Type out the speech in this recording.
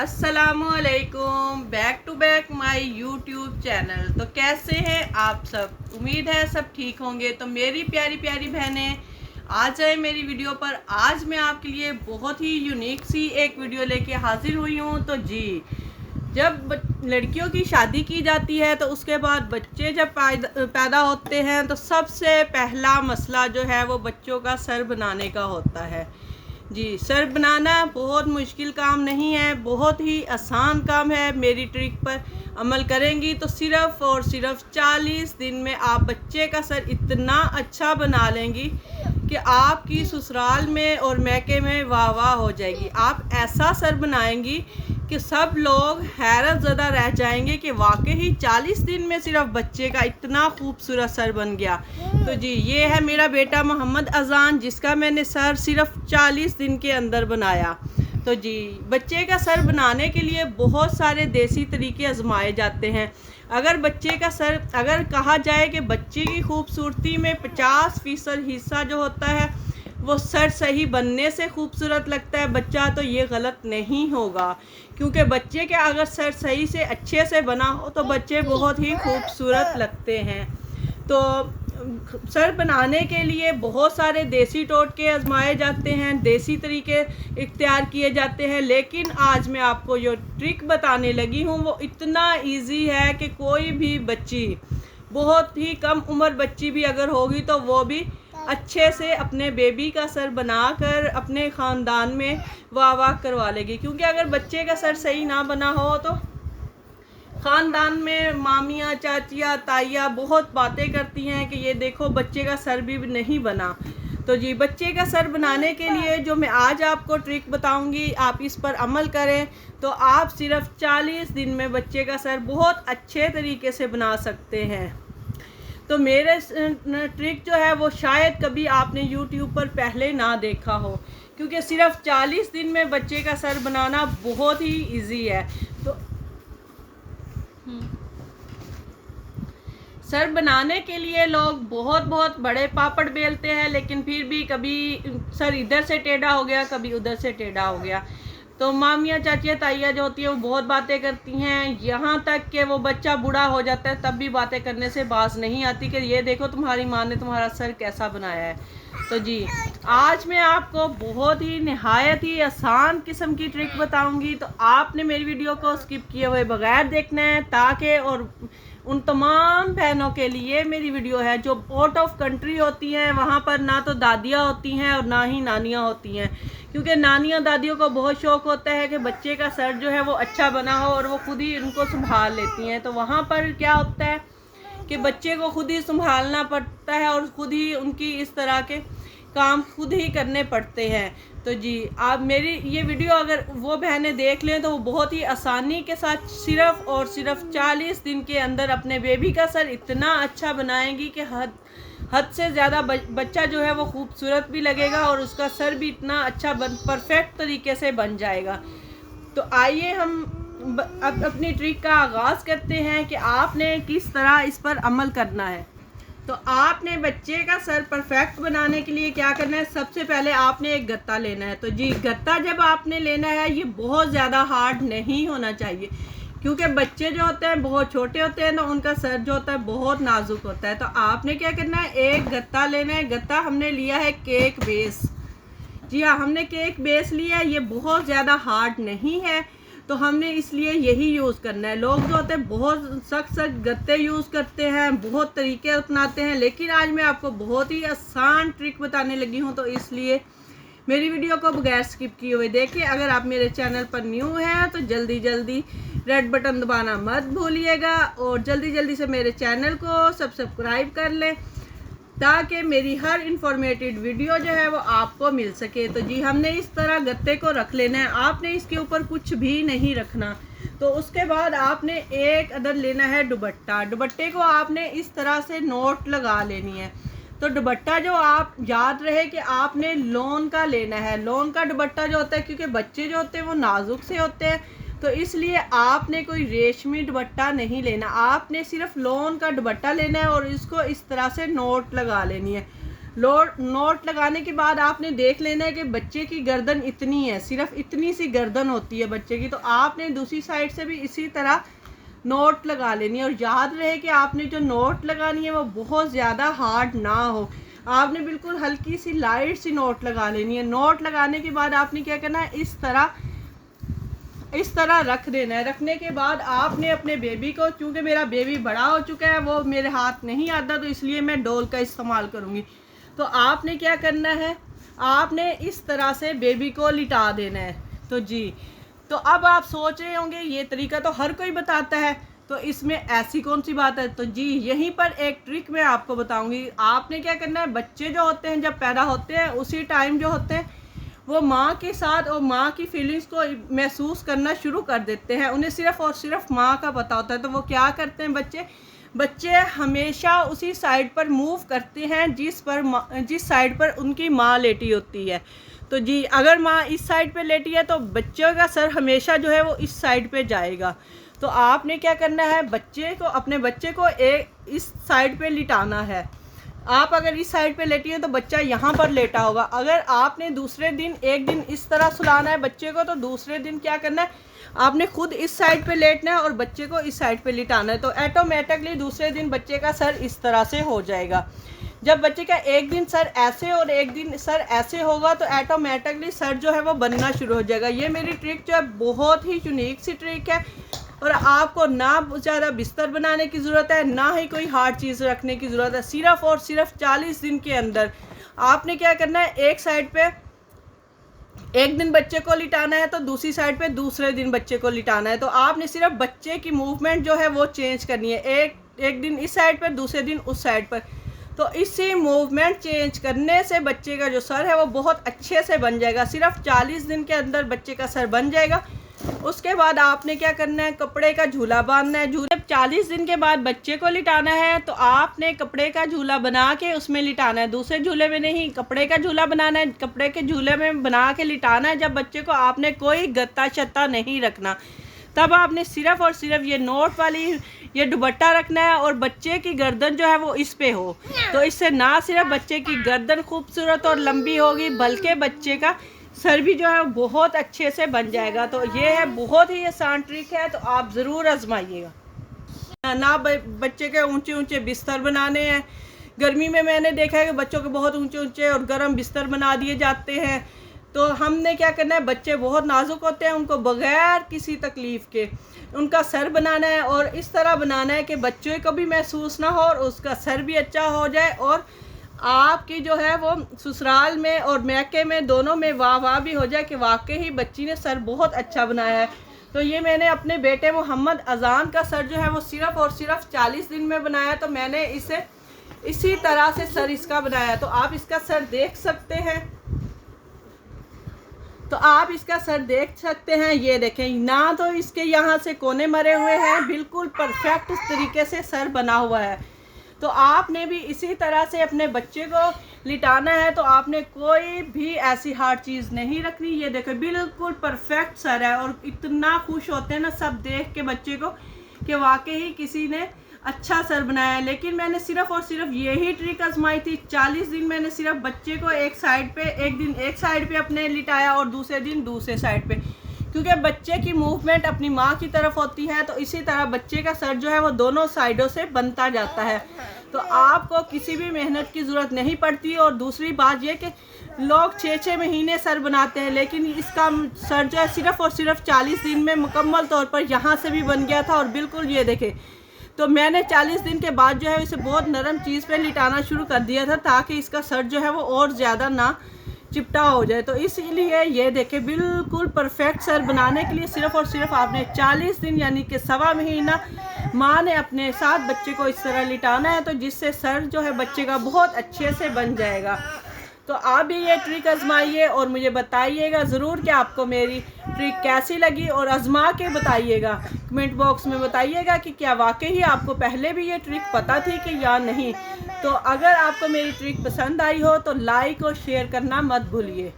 अस्सलामुअलैकुम, back to back my YouTube channel. तो कैसे हैं आप सब? उम्मीद है सब ठीक होंगे। तो मेरी प्यारी प्यारी बहनें, आ जाए मेरी वीडियो पर। आज मैं आपके लिए बहुत ही यूनिक सी एक वीडियो लेके हाजिर हुई हूँ। तो जी, जब लड़कियों की शादी की जाती है तो उसके बाद बच्चे जब पैदा होते हैं तो सबसे पहला मसला जो है वो बच्चों का सर बनाने का होता है। जी, सर बनाना बहुत मुश्किल काम नहीं है, बहुत ही आसान काम है। मेरी ट्रिक पर अमल करेंगी तो सिर्फ़ और सिर्फ 40 दिन में आप बच्चे का सर इतना अच्छा बना लेंगी कि आपकी ससुराल में और मैके में वाह वाह हो जाएगी। आप ऐसा सर बनाएंगी कि सब लोग हैरत ज़दा रह जाएंगे कि वाकई ही 40 दिन में सिर्फ बच्चे का इतना खूबसूरत सर बन गया। तो जी, ये है मेरा बेटा मोहम्मद अजान, जिसका मैंने सर सिर्फ 40 दिन के अंदर बनाया। तो जी, बच्चे का सर बनाने के लिए बहुत सारे देसी तरीके आजमाए जाते हैं। अगर बच्चे का सर, अगर कहा जाए कि बच्चे की खूबसूरती में 50% हिस्सा जो होता है वो सर सही बनने से खूबसूरत लगता है बच्चा, तो ये गलत नहीं होगा। क्योंकि बच्चे के अगर सर सही से अच्छे से बना हो तो बच्चे बहुत ही खूबसूरत लगते हैं। तो सर बनाने के लिए बहुत सारे देसी टोटके आजमाए जाते हैं, देसी तरीके इख्तियार किए जाते हैं। लेकिन आज मैं आपको जो ट्रिक बताने लगी हूँ वो इतना इजी है कि कोई भी बच्ची, बहुत ही कम उम्र बच्ची भी अगर होगी तो वो भी अच्छे से अपने बेबी का सर बनाकर अपने ख़ानदान में वाह वाह करवा लेगी। क्योंकि अगर बच्चे का सर सही ना बना हो तो ख़ानदान में मामियाँ, चाचियाँ, ताइयाँ बहुत बातें करती हैं कि ये देखो बच्चे का सर भी नहीं बना। तो जी, बच्चे का सर बनाने के लिए जो मैं आज आपको ट्रिक बताऊंगी, आप इस पर अमल करें तो आप सिर्फ 40 दिन में बच्चे का सर बहुत अच्छे तरीके से बना सकते हैं। तो मेरे ट्रिक जो है वो शायद कभी आपने YouTube पर पहले ना देखा हो, क्योंकि सिर्फ 40 दिन में बच्चे का सर बनाना बहुत ही इजी है। तो सर बनाने के लिए लोग बहुत बहुत बड़े पापड़ बेलते हैं, लेकिन फिर भी कभी सर इधर से टेढ़ा हो गया, कभी उधर से टेढ़ा हो गया। तो मामियाँ, चाचियाँ, ताइयाँ जो होती है वो बहुत बातें करती हैं, यहाँ तक कि वो बच्चा बूढ़ा हो जाता है तब भी बातें करने से बाज नहीं आती कि ये देखो तुम्हारी माँ ने तुम्हारा सर कैसा बनाया है। तो जी, आज मैं आपको बहुत ही नहायत ही आसान किस्म की ट्रिक बताऊंगी। तो आपने मेरी वीडियो को स्किप किए हुए बगैर देखना है, ताकि और उन तमाम बहनों के लिए मेरी वीडियो है जो आउट ऑफ कंट्री होती हैं, वहाँ पर ना तो दादियाँ होती हैं और ना ही नानियाँ होती हैं। क्योंकि नानियाँ दादियों को बहुत शौक़ होता है कि बच्चे का सर जो है वो अच्छा बना हो और वो खुद ही उनको संभाल लेती हैं। तो वहाँ पर क्या होता है कि बच्चे को खुद ही संभालना पड़ता है और खुद ही उनकी इस तरह के काम खुद ही करने पड़ते हैं। तो जी, आप मेरी ये वीडियो अगर वो बहनें देख लें तो वो बहुत ही आसानी के साथ सिर्फ़ और सिर्फ 40 दिन के अंदर अपने बेबी का सर इतना अच्छा बनाएंगी कि हद से ज़्यादा बच्चा जो है वो खूबसूरत भी लगेगा और उसका सर भी इतना अच्छा परफेक्ट तरीके से बन जाएगा। तो आइए हम अब अपनी ट्रिक का आगाज़ करते हैं कि आपने किस तरह इस पर अमल करना है। तो आपने बच्चे का सर परफेक्ट बनाने के लिए क्या करना है, सबसे पहले आपने एक गत्ता लेना है। तो जी, गत्ता जब आपने लेना है ये बहुत ज़्यादा हार्ड नहीं होना चाहिए, क्योंकि बच्चे जो होते हैं बहुत छोटे होते हैं तो उनका सर जो होता है बहुत नाजुक होता है। तो आपने क्या करना है, एक गत्ता लेना है। गत्ता हमने लिया है केक बेस। जी हाँ, हमने केक बेस लिया है, ये बहुत ज़्यादा हार्ड नहीं है तो हमने इसलिए यही यूज़ करना है। लोग जो होते हैं बहुत सख्त सख्त गत्ते यूज़ करते हैं, बहुत तरीके अपनाते हैं, लेकिन आज मैं आपको बहुत ही आसान ट्रिक बताने लगी हूँ। तो इसलिए मेरी वीडियो को बगैर स्किप किए हुए देखिए। अगर आप मेरे चैनल पर न्यू हैं तो जल्दी जल्दी रेड बटन दबाना मत भूलिएगा और जल्दी जल्दी से मेरे चैनल को सब्सक्राइब कर लें ताकि मेरी हर इंफॉर्मेटिव वीडियो जो है वो आपको मिल सके। तो जी, हमने इस तरह गत्ते को रख लेना है, आपने इसके ऊपर कुछ भी नहीं रखना। तो उसके बाद आपने एक अदद लेना है दुपट्टा। दुपट्टे को आपने इस तरह से नोट लगा लेनी है। तो दुपट्टा जो आप याद रहे कि आपने लॉन का लेना है। लॉन का दुपट्टा जो होता है, क्योंकि बच्चे जो होते हैं वो नाजुक से होते हैं, तो इसलिए आपने कोई रेशमी दुपट्टा नहीं लेना, आपने सिर्फ लॉन का दुपट्टा लेना है और इसको इस तरह से नोट लगा लेनी है। नोट लगाने के बाद आपने देख लेना है कि बच्चे की गर्दन इतनी है, सिर्फ इतनी सी गर्दन होती है बच्चे की, तो आपने दूसरी साइड से भी इसी तरह नोट लगा लेनी है। और याद रहे कि आपने जो नोट लगानी है वो बहुत ज़्यादा हार्ड ना हो, आपने बिल्कुल हल्की सी लाइट सी नोट लगा लेनी है। नोट लगाने के बाद आपने क्या करना है, इस तरह रख देना है। रखने के बाद आपने अपने बेबी को, चूँकि मेरा बेबी बड़ा हो चुका है, वो मेरे हाथ नहीं आता, तो इसलिए मैं डोल का इस्तेमाल करूँगी। तो आपने क्या करना है, आपने इस तरह से बेबी को लिटा देना है। तो जी, तो अब आप सोच रहे होंगे ये तरीका तो हर कोई बताता है, तो इसमें ऐसी कौन सी बात है। तो जी, यहीं पर एक ट्रिक मैं आपको बताऊंगी। आपने क्या करना है, बच्चे जो होते हैं जब पैदा होते हैं उसी टाइम जो होते हैं वो माँ के साथ और माँ की फीलिंग्स को महसूस करना शुरू कर देते हैं। उन्हें सिर्फ़ और सिर्फ माँ का पता होता है। तो वो क्या करते हैं, बच्चे हमेशा उसी साइड पर मूव करते हैं जिस साइड पर उनकी माँ लेटी होती है। तो जी, अगर माँ इस साइड पे लेटी है तो बच्चों का सर हमेशा जो है वो इस साइड पे जाएगा। तो आपने क्या करना है, अपने बच्चे को इस साइड पे लिटाना है। आप अगर इस साइड पे लेटी है तो बच्चा यहाँ पर लेटा होगा। अगर आपने दूसरे दिन एक दिन इस तरह सुलाना है बच्चे को, तो दूसरे दिन क्या करना है, आपने खुद इस साइड पे लेटना है और बच्चे को इस साइड पे लिटाना है। तो ऑटोमेटिकली दूसरे दिन बच्चे का सर इस तरह से हो जाएगा। जब बच्चे का एक दिन सर ऐसे और एक दिन सर ऐसे होगा तो ऑटोमेटिकली सर जो है वो बनना शुरू हो जाएगा। ये मेरी ट्रिक जो है बहुत ही यूनिक सी ट्रिक है, और आपको ना ज़्यादा बिस्तर बनाने की ज़रूरत है, ना ही कोई हार्ड चीज़ रखने की ज़रूरत है। सिर्फ़ और सिर्फ 40 दिन के अंदर आपने क्या करना है, एक साइड पे एक दिन बच्चे को लिटाना है तो दूसरी साइड पे दूसरे दिन बच्चे को लिटाना है। तो आपने सिर्फ बच्चे की मूवमेंट जो है वो चेंज करनी है, एक दिन इस साइड पर, दूसरे दिन उस साइड पर। तो इसी मूवमेंट चेंज करने से बच्चे का जो सर है वो बहुत अच्छे से बन जाएगा। सिर्फ 40 दिन के अंदर बच्चे का सर बन जाएगा। उसके बाद आपने क्या करना है, कपड़े का झूला बांधना है। 40 दिन के बाद बच्चे को लिटाना है तो आपने कपड़े का झूला बना के उसमें लिटाना है, दूसरे झूले में नहीं, कपड़े का झूला बनाना है, कपड़े के झूले में बना के लिटाना है। जब बच्चे को आपने कोई गत्ता शत्ता नहीं रखना, तब आपने सिर्फ और सिर्फ ये नोट वाली ये दुपट्टा रखना है और बच्चे की गर्दन जो है वो इस पे हो। तो इससे ना सिर्फ बच्चे की गर्दन खूबसूरत और लंबी होगी, बल्कि बच्चे का सर भी जो है बहुत अच्छे से बन जाएगा। तो ये है बहुत ही आसान ट्रिक है, तो आप ज़रूर आजमाइएगा। ना बच्चे के ऊंचे ऊंचे बिस्तर बनाने हैं। गर्मी में मैंने देखा है कि बच्चों के बहुत ऊंचे ऊंचे और गर्म बिस्तर बना दिए जाते हैं। तो हमने क्या करना है, बच्चे बहुत नाजुक होते हैं, उनको बग़ैर किसी तकलीफ़ के उनका सर बनाना है, और इस तरह बनाना है कि बच्चे को भी महसूस ना हो और उसका सर भी अच्छा हो जाए, और आपकी जो है वो ससुराल में और मैके में दोनों में वाह वाह भी हो जाए कि वाकई ही बच्ची ने सर बहुत अच्छा बनाया है। तो ये मैंने अपने बेटे मोहम्मद अजान का सर जो है वो सिर्फ़ और सिर्फ 40 दिन में बनाया। तो मैंने इसे इसी तरह से सर इसका बनाया। तो आप इसका सर देख सकते हैं, ये देखें ना, तो इसके यहाँ से कोने मरे हुए हैं, बिल्कुल परफेक्ट तरीके से सर बना हुआ है। तो आपने भी इसी तरह से अपने बच्चे को लिटाना है। तो आपने कोई भी ऐसी हार्ड चीज़ नहीं रखनी। ये देखो बिल्कुल परफेक्ट सर है, और इतना खुश होते हैं ना सब देख के बच्चे को कि वाकई ही किसी ने अच्छा सर बनाया है। लेकिन मैंने सिर्फ़ और सिर्फ यही ट्रिक आजमाई थी। 40 दिन मैंने सिर्फ बच्चे को एक दिन एक साइड पे अपने लिटाया और दूसरे दिन दूसरे साइड पे, क्योंकि बच्चे की मूवमेंट अपनी माँ की तरफ होती है। तो इसी तरह बच्चे का सर जो है वो दोनों साइडों से बनता जाता है। तो आपको किसी भी मेहनत की ज़रूरत नहीं पड़ती। और दूसरी बात ये कि लोग 6-6 महीने सर बनाते हैं, लेकिन इसका सर जो है सिर्फ़ और सिर्फ 40 दिन में मुकम्मल तौर पर यहाँ से भी बन गया था। और बिल्कुल ये देखें, तो मैंने 40 दिन के बाद जो है इसे बहुत नरम चीज़ पे लिटाना शुरू कर दिया था, ताकि इसका सर जो है वो और ज़्यादा ना चिपटा हो जाए। तो इसीलिए ये देखें बिल्कुल परफेक्ट सर बनाने के लिए सिर्फ़ और सिर्फ आपने 40 दिन यानी कि सवा महीना माँ ने अपने साथ बच्चे को इस तरह लिटाना है, तो जिससे सर जो है बच्चे का बहुत अच्छे से बन जाएगा। तो आप भी ये ट्रिक आजमाइए और मुझे बताइएगा ज़रूर कि आपको मेरी ट्रिक कैसी लगी, और आजमा के बताइएगा। कमेंट बॉक्स में बताइएगा कि क्या वाकई ही आपको पहले भी ये ट्रिक पता थी कि या नहीं। तो अगर आपको मेरी ट्रिक पसंद आई हो तो लाइक और शेयर करना मत भूलिए।